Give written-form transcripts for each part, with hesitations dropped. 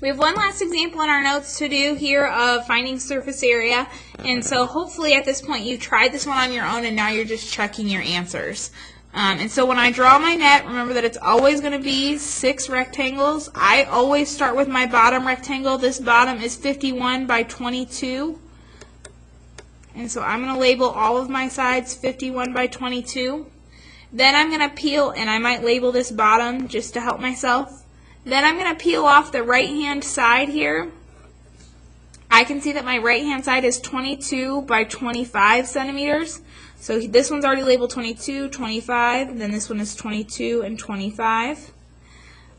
We have one last example in our notes to do here of finding surface area, and so hopefully at this point you tried this one on your own and now you're just checking your answers. And so when I draw my net, remember that it's always going to be 6 rectangles. I always start with my bottom rectangle. This bottom is 51 by 22. And so I'm going to label all of my sides 51 by 22. Then I'm going to peel, and I might label this bottom just to help myself. Then I'm going to peel off the right-hand side here. I can see that my right-hand side is 22 by 25 centimeters. So this one's already labeled 22, 25, then this one is 22 and 25.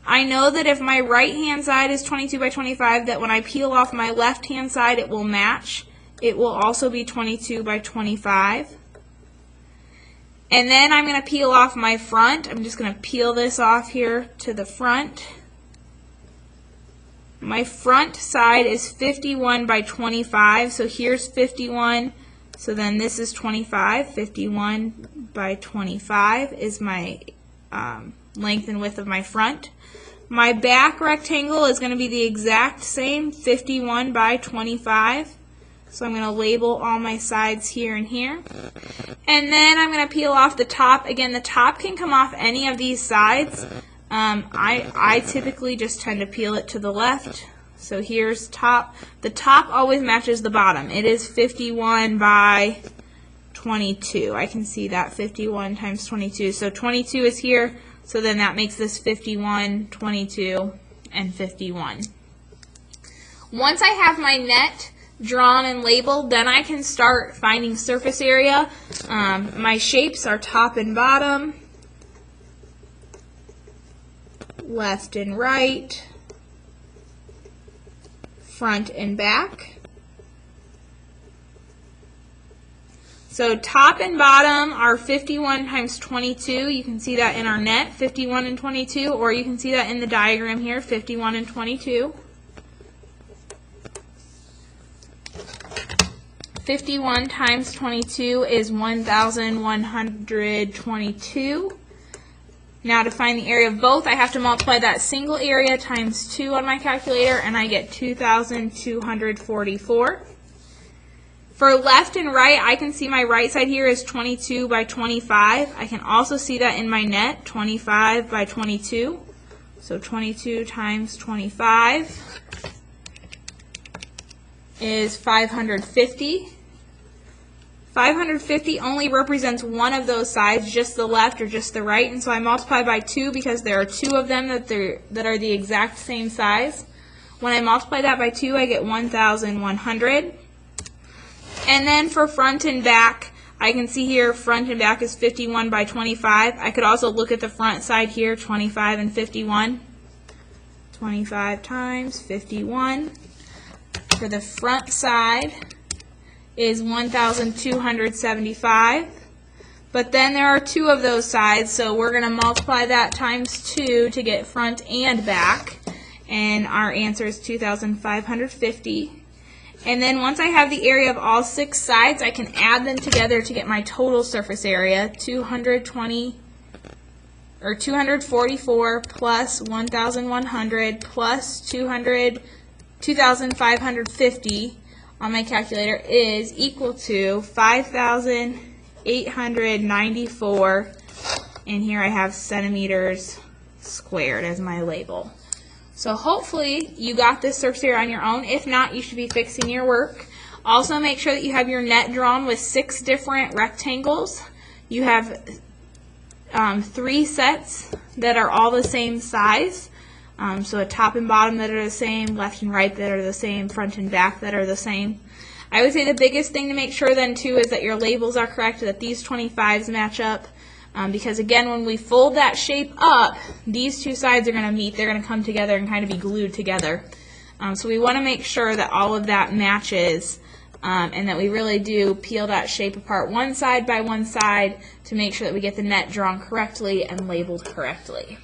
I know that if my right-hand side is 22 by 25, that when I peel off my left-hand side, it will match. It will also be 22 by 25. And then I'm going to peel off my front. I'm just going to peel this off here to the front. My front side is 51 by 25, so here's 51, so then this is 25. 51 by 25 is my length and width of my front. My back rectangle is going to be the exact same, 51 by 25. So I'm going to label all my sides here and here. And then I'm going to peel off the top. Again, the top can come off any of these sides. I typically just tend to peel it to the left. So here's top. The top always matches the bottom. It is 51 by 22. I can see that 51 times 22. So 22 is here. So then that makes this 51, 22, and 51. Once I have my net drawn and labeled, then I can start finding surface area. My shapes are top and bottom, left and right, front and back. So top and bottom are 51 times 22. You can see that in our net, 51 and 22, or you can see that in the diagram here, 51 and 22. 51 times 22 is 1,122. Now to find the area of both, I have to multiply that single area times 2 on my calculator, and I get 2,244. For left and right, I can see my right side here is 22 by 25. I can also see that in my net, 25 by 22. So 22 times 25 is 550. 550 only represents one of those sides, just the left or just the right, and so I multiply by 2 because there are 2 of them that are the exact same size. When I multiply that by 2, I get 1,100. And then for front and back, I can see here front and back is 51 by 25. I could also look at the front side here, 25 and 51. 25 times 51. For the front side is 1,275. But then there are 2 of those sides, so we're going to multiply that times 2 to get front and back. And our answer is 2,550. And then once I have the area of all 6 sides, I can add them together to get my total surface area, 244 plus 1,100 plus 2,550 on my calculator is equal to 5,894, and here I have centimeters squared as my label. So hopefully you got this surface area on your own. If not, you should be fixing your work. Also make sure that you have your net drawn with 6 different rectangles. You have 3 sets that are all the same size. So a top and bottom that are the same, left and right that are the same, front and back that are the same. I would say the biggest thing to make sure then too is that your labels are correct, that these 25s match up. Because again, when we fold that shape up, these 2 sides are going to meet, they're going to come together and kind of be glued together. So we want to make sure that all of that matches and that we really do peel that shape apart one side by one side to make sure that we get the net drawn correctly and labeled correctly.